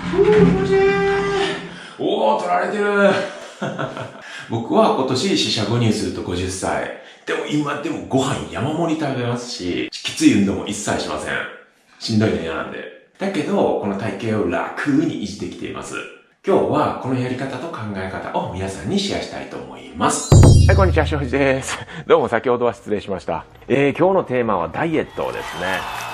気持ちいい。おー、取られてる。僕は今年四捨五入すると50歳。でも今でもご飯山盛り食べますし、きつい運動も一切しません。しんどいの嫌なんで。だけど、この体型を楽に維持できています。今日はこのやり方と考え方を皆さんにシェアしたいと思います。はい、こんにちは、庄司です。どうも先ほどは失礼しました。今日のテーマはダイエットですね。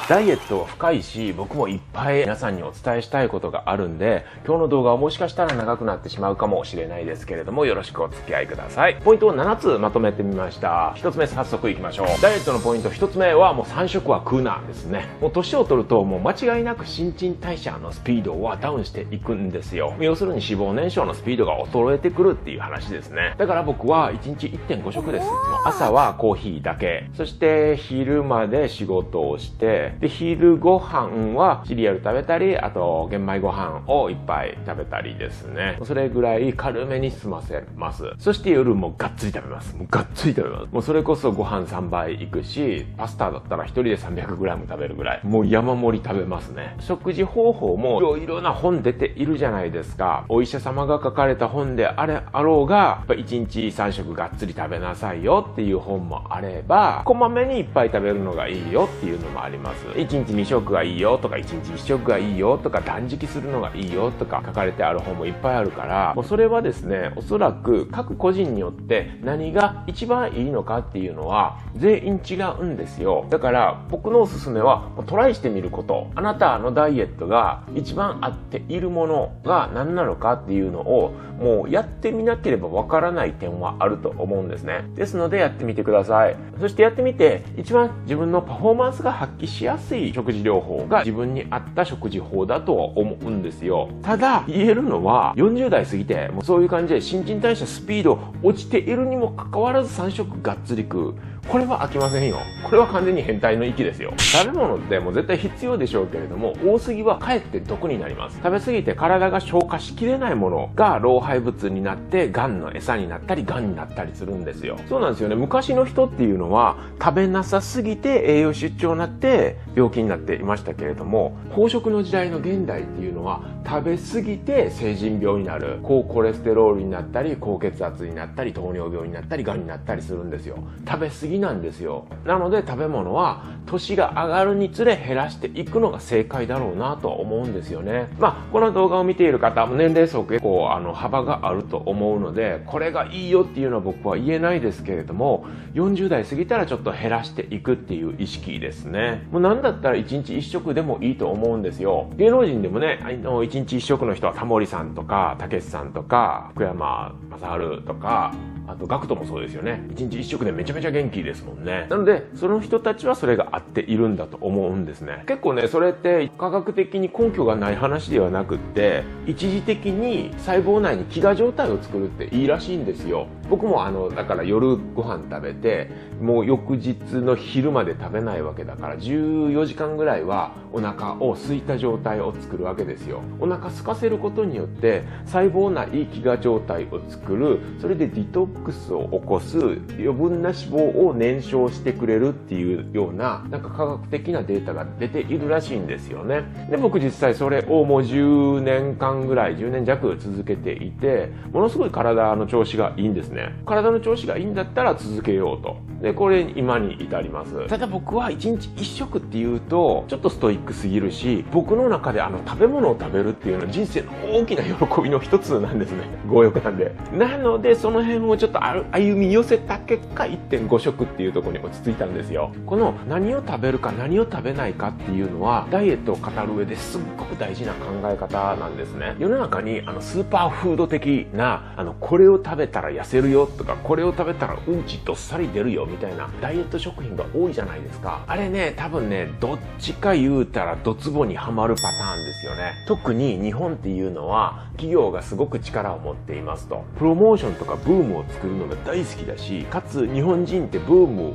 ダイエットは深いし、僕もいっぱい皆さんにお伝えしたいことがあるんで、今日の動画はもしかしたら長くなってしまうかもしれないですけれども、よろしくお付き合いください。ポイントを7つまとめてみました。1つ目早速いきましょう。ダイエットのポイント1つ目はもう3食は食うなですね。もう年を取るともう間違いなく新陳代謝のスピードはダウンしていくんですよ。要するに脂肪燃焼のスピードが衰えてくるっていう話ですね。だから僕は1日 1.5 食です。朝はコーヒーだけ。そして昼まで仕事をして、で、昼ご飯はシリアル食べたり、あと玄米ご飯をいっぱい食べたりですね。それぐらい軽めに済ませます。そして夜もがっつり食べます。もうがっつり食べます。もうそれこそご飯3杯いくし、パスタだったら1人で 300g 食べるぐらい。もう山盛り食べますね。食事方法もいろいろな本出ているじゃないですか。お医者様が書かれた本であろうが、やっぱ1日3食がっつり食べなさいよっていう本もあれば、こまめにいっぱい食べるのがいいよっていうのもあります。1日2食がいいよとか、1日1食がいいよとか、断食するのがいいよとか書かれてある本もいっぱいあるから、もうそれはですね、おそらく各個人によって何が一番いいのかっていうのは全員違うんですよ。だから僕のおすすめはトライしてみること。あなたのダイエットが一番合っているものが何なのかっていうのをもうやってみなければわからない点はあると思うんですね。ですのでやってみてください。そしてやってみて一番自分のパフォーマンスが発揮しやすい食事療法が自分に合った食事法だとは思うんですよ。ただ言えるのは40代過ぎてもうそういう感じで新陳代謝スピード落ちているにもかかわらず3食がっつり食う。これは飽きませんよ。これは完全に変態の域ですよ。食べ物ってもう絶対必要でしょうけれども、多すぎはかえって毒になります。食べ過ぎて体が消化しきれないものが老廃物になって癌の餌になったり癌になったりするんですよ。そうなんですよね。昔の人っていうのは食べなさすぎて栄養失調になって病気になっていましたけれども、飽食の時代の現代っていうのは食べ過ぎて成人病になる、高コレステロールになったり高血圧になったり糖尿病になったり癌になったりするんですよ。食べ過ぎなんですよ。なので食べ物は年が上がるにつれ減らしていくのが正解だろうなとは思うんですよね。この動画を見ている方も年齢層結構幅があると思うので、これがいいよっていうのは僕は言えないですけれども、40代過ぎたらちょっと減らしていくっていう意識ですね。もうなんだったら1日1食でもいいと思うんですよ。芸能人でもね、1日1食の人はタモリさんとかたけしさんとか福山雅治とか、あとガクトもそうですよね。1日1食でめちゃめちゃ元気ですもんね。なのでその人たちはそれが合っているんだと思うんですね。結構ね、それって科学的に根拠がない話ではなくって、一時的に細胞内に飢餓状態を作るっていいらしいんですよ。僕もだから夜ご飯食べてもう翌日の昼まで食べないわけだから14時間ぐらいはお腹を空いた状態を作るわけですよ。お腹空かせることによって細胞内飢餓状態を作る、それでディトックスを起こす、余分な脂肪を燃焼してくれるっていうような科学的なデータが出ているらしいんですよね。で、僕実際それをもう10年間ぐらい10年弱続けていて、ものすごい体の調子がいいんですね。体の調子がいいんだったら続けようと。で、これ今に至ります。ただ僕は1日1食っていうとちょっとストイックすぎるし、僕の中で食べ物を食べるっていうのは人生の大きな喜びの一つなんですね。強欲なんで。なのでその辺をちょっと歩み寄せた結果 1.5 食っていうところに落ち着いたんですよ。この何を食べるか何を食べないかっていうのはダイエットを語る上ですっごく大事な考え方なんですね。世の中にスーパーフード的なこれを食べたら痩せるよとか、これを食べたらうんちどっさり出るよみたいなダイエット食品が多いじゃないですか。あれね、多分ね、どっちか言うたらドツボにはまるパターンですよね。特に日本っていうのは企業がすごく力を持っていますと。プロモーションとかブームを作るのが大好きだし、かつ日本人ってブーム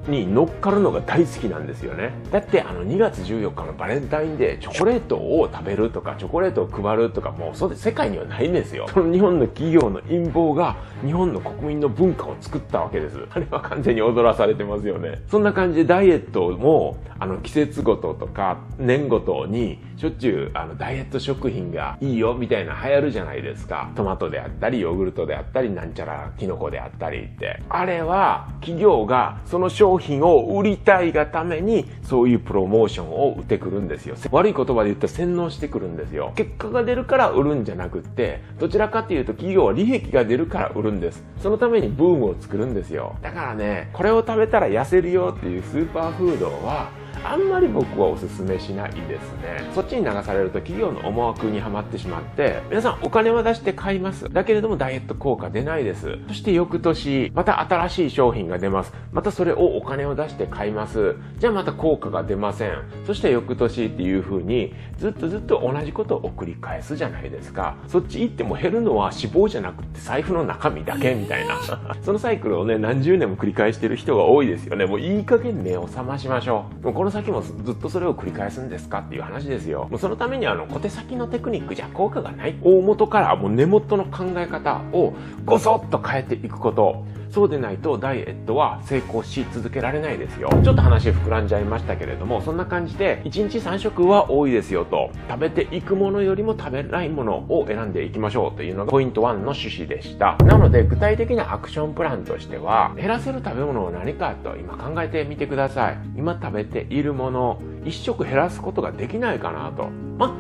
に乗っかるのが大好きなんですよね。だって2月14日のバレンタインデー、チョコレートを食べるとかチョコレートを配るとか、もうそれ世界にはないんですよ。その日本の企業の陰謀が日本の国民の文化を作ったわけです。あれは完全に踊らされてますよね。そんな感じでダイエットも季節ごととか年ごとにしょっちゅうダイエット食品がいいよみたいな流行るじゃないですか。トマトであったりヨーグルトであったりなんちゃらキノコであったりって、あれは企業がその商品を売りたいがためにそういうプロモーションを打ってくるんですよ。悪い言葉で言ったら洗脳してくるんですよ。結果が出るから売るんじゃなくって、どちらかというと企業は利益が出るから売るんです。そのためにブームを作るんですよ。だからね、これを食べたら痩せるよっていうスーパーフードはあんまり僕はおすすめしないですね。そっちに流されると企業の思惑にはまってしまって、皆さんお金は出して買います。だけれどもダイエット効果出ないです。そして翌年また新しい商品が出ます。またそれをお金を出して買います。じゃあまた効果が出ません。そして翌年っていう風にずっと同じことを繰り返すじゃないですか。そっち行っても減るのは脂肪じゃなくて財布の中身だけみたいなそのサイクルをね、何十年も繰り返してる人が多いですよね。もういい加減目を覚ましましょう。もうこの先もずっとそれを繰り返すんですかっていう話ですよ。もうそのために小手先のテクニックじゃ効果がない。大元からもう根元の考え方をごそっと変えていくこと。そうでないとダイエットは成功し続けられないですよ。ちょっと話膨らんじゃいましたけれども、そんな感じで1日3食は多いですよと。食べていくものよりも食べないものを選んでいきましょうというのがポイント1の趣旨でした。なので具体的なアクションプランとしては、減らせる食べ物は何かと今考えてみてください。今食べているもの1食減らすことができないかなと。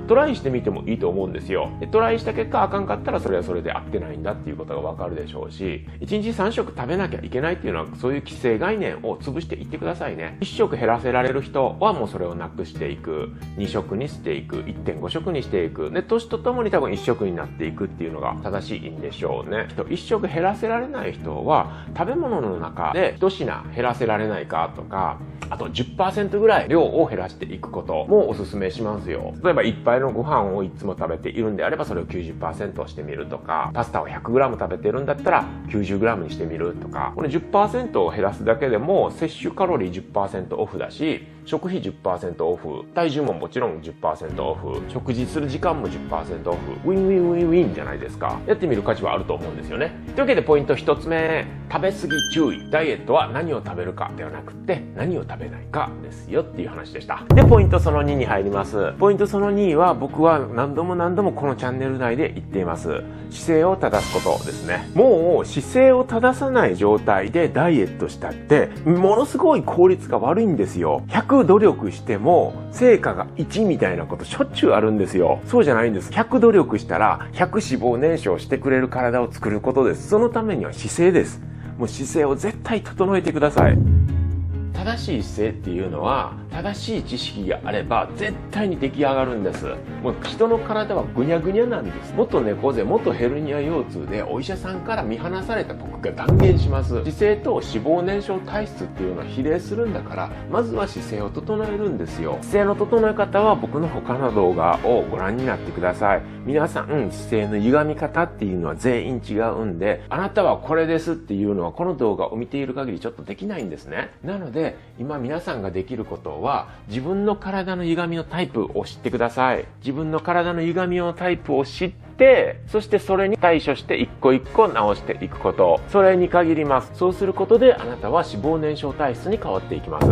トライしてみてもいいと思うんですよ。トライした結果あかんかったらそれはそれで合ってないんだっていうことがわかるでしょうし、1日3食食べなきゃいけないっていうのはそういう既成概念を潰していってくださいね。1食減らせられる人はもうそれをなくしていく。2食にしていく。1.5 食にしていく。で、年とともに多分1食になっていくっていうのが正しいんでしょうね。1食減らせられない人は食べ物の中で1品減らせられないかとか、あと 10% ぐらい量を減らしていくこともおすすめしますよ。例えば1杯のご飯をいつも食べているんであればそれを 90% してみるとか、パスタを 100g 食べてるんだったら 90g にしてみるとか、この 10% を減らすだけでも摂取カロリー 10% オフだし、食費 10% オフ、体重ももちろん 10% オフ、食事する時間も 10% オフ、ウィンウィンウィンウィンじゃないですか。やってみる価値はあると思うんですよね。というわけでポイント1つ目、食べ過ぎ注意。ダイエットは何を食べるかではなくて何を食べないかですよっていう話でした。で、ポイントその2に入ります。ポイントその2は僕は何度もこのチャンネル内で言っています。姿勢を正すことですね。もう姿勢を正さない状態でダイエットしたってものすごい効率が悪いんですよ。100努力しても成果が1みたいなことしょっちゅうあるんですよ。そうじゃないんです。100努力したら100脂肪燃焼してくれる体を作ることです。そのためには姿勢です。もう姿勢を絶対整えてください。正しい姿勢っていうのは正しい知識があれば絶対に出来上がるんです。もう人の体はぐにゃぐにゃなんです。元猫背、元ヘルニア腰痛でお医者さんから見放された僕が断言します。姿勢と脂肪燃焼体質っていうのは比例するんだから、まずは姿勢を整えるんですよ。姿勢の整え方は僕の他の動画をご覧になってください。皆さん、姿勢の歪み方っていうのは全員違うんで、あなたはこれですっていうのはこの動画を見ている限りちょっとできないんですね。なので今皆さんができることは、自分の体の歪みのタイプを知ってください。自分の体の歪みのタイプを知って、そしてそれに対処して一個一個直していくこと、それに限ります。そうすることであなたは脂肪燃焼体質に変わっていきます。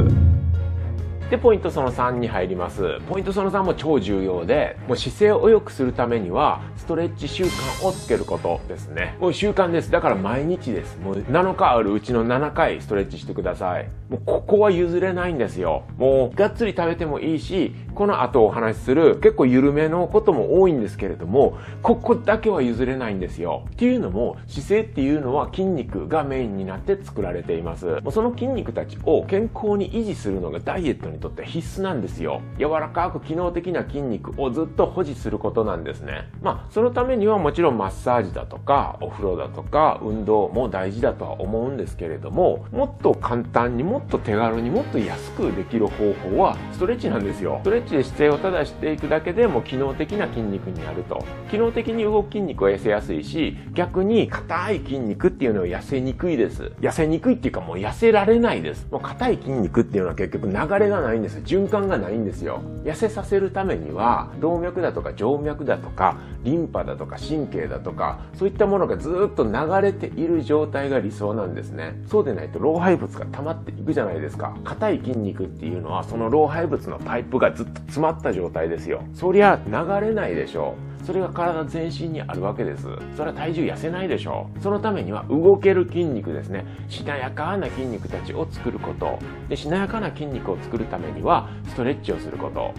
で、ポイントその3に入ります。ポイントその3も超重要で、もう姿勢を良くするためにはストレッチ習慣をつけることですね。もう習慣です。だから毎日です。もう7日あるうちの7回ストレッチしてください。もうここは譲れないんですよ。もうがっつり食べてもいいし、この後お話しする結構緩めのことも多いんですけれども、ここだけは譲れないんですよ。っていうのも、姿勢っていうのは筋肉がメインになって作られています。もうその筋肉たちを健康に維持するのがダイエットにとって必須なんですよ。柔らかく機能的な筋肉をずっと保持することなんですね。そのためにはもちろんマッサージだとかお風呂だとか運動も大事だとは思うんですけれども、もっと簡単にもっと手軽にもっと安くできる方法はストレッチなんですよ。ストレッチで姿勢を正していくだけでも機能的な筋肉になると。機能的に動く筋肉は痩せやすいし、逆に硬い筋肉っていうのは痩せにくいです。痩せにくいっていうかもう痩せられないです。もう硬い筋肉っていうのは結局流れがないんです。循環がないんですよ。痩せさせるためには動脈だとか静脈だとかリンパだとか神経だとかそういったものがずっと流れている状態が理想なんですね。そうでないと老廃物が溜まっていくじゃないですか。硬い筋肉っていうのはその老廃物のパイプがずっと詰まった状態ですよ。そりゃ流れないでしょう。それが体全身にあるわけです。それは体重痩せないでしょう。そのためには動ける筋肉ですね。しなやかな筋肉たちを作ることで、しなやかな筋肉を作るためにはストレッチをすること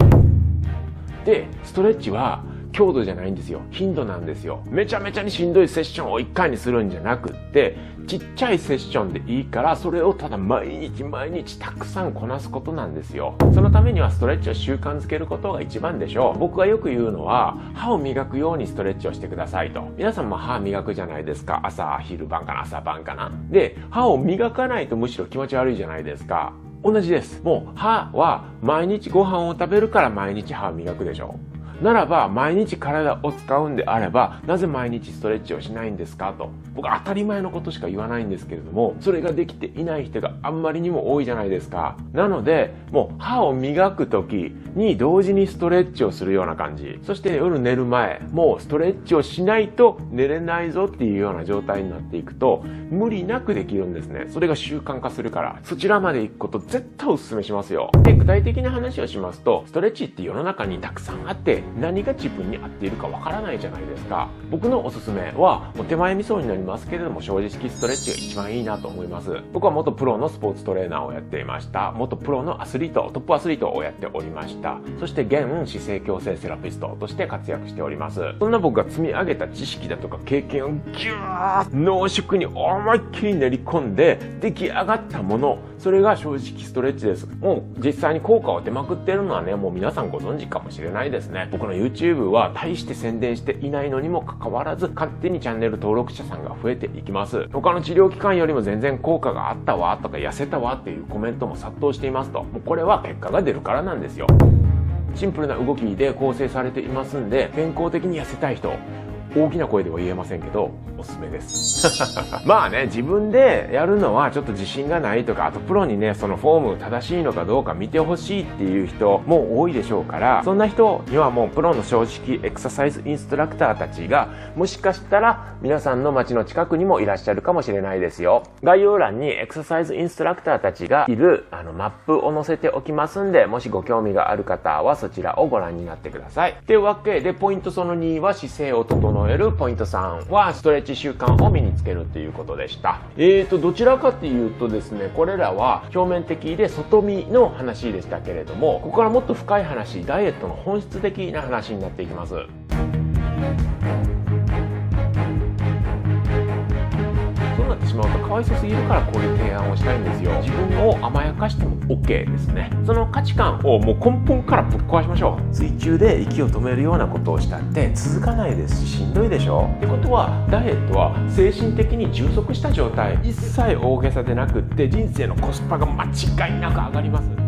で、ストレッチは強度じゃないんですよ。頻度なんですよ。めちゃめちゃにしんどいセッションを1回にするんじゃなくって、ちっちゃいセッションでいいから、それをただ毎日たくさんこなすことなんですよ。そのためにはストレッチを習慣づけることが一番でしょう。僕がよく言うのは、歯を磨くようにストレッチをしてくださいと。皆さんも歯磨くじゃないですか。朝、昼晩かな、朝晩かな。で、歯を磨かないとむしろ気持ち悪いじゃないですか。同じです。もう歯は毎日ご飯を食べるから毎日歯を磨くでしょ。ならば毎日体を使うんであればなぜ毎日ストレッチをしないんですかと。僕当たり前のことしか言わないんですけれども、それができていない人があんまりにも多いじゃないですか。なのでもう歯を磨く時に同時にストレッチをするような感じ。そして夜寝る前もうストレッチをしないと寝れないぞっていうような状態になっていくと無理なくできるんですね。それが習慣化するから、そちらまで行くこと絶対お勧めしますよ。で、具体的な話をしますと、ストレッチって世の中にたくさんあって何が自分に合っているかわからないじゃないですか。僕のおすすめはもう手前味噌になりますけれども、正直ストレッチが一番いいなと思います。僕は元プロのスポーツトレーナーをやっていました。元プロのアスリート、トップアスリートをやっておりました。そして現姿勢矯正セラピストとして活躍しております。そんな僕が積み上げた知識だとか経験をギューッ濃縮に思いっきり練り込んで出来上がったもの、それが正直ストレッチです。もう実際に効果を出まくっているのはね、もう皆さんご存知かもしれないですね。僕の YouTube は大して宣伝していないのにもかかわらず勝手にチャンネル登録者さんが増えていきます。他の治療機関よりも全然効果があったわとか痩せたわっていうコメントも殺到していますと。もうこれは結果が出るからなんですよ。シンプルな動きで構成されていますんで、健康的に痩せたい人、大きな声では言えませんけどおすすめですまあね、自分でやるのはちょっと自信がないとか、あとプロにねそのフォーム正しいのかどうか見てほしいっていう人も多いでしょうから、そんな人にはもうプロの正直エクササイズインストラクターたちがもしかしたら皆さんの街の近くにもいらっしゃるかもしれないですよ。概要欄にエクササイズインストラクターたちがいるマップを載せておきますんで、もしご興味がある方はそちらをご覧になってください。というわけでポイントその2は姿勢を整える、ポイント3はストレッチ習慣を身につけるということでした。どちらかというとですね、これらは表面的で外見の話でしたけれども、ここからもっと深い話、ダイエットの本質的な話になっていきます。そうなってしまうとかわいそうすぎるからこういう提案をしたいんですよ。自分を甘やかしても OK ですね。その価値観をもう根本からぶっ壊しましょう。水中で息を止めるようなことをしたって続かないですし、しんどいでしょ。ってことはダイエットは精神的に充足した状態、一切大げさでなくって人生のコスパが間違いなく上がります。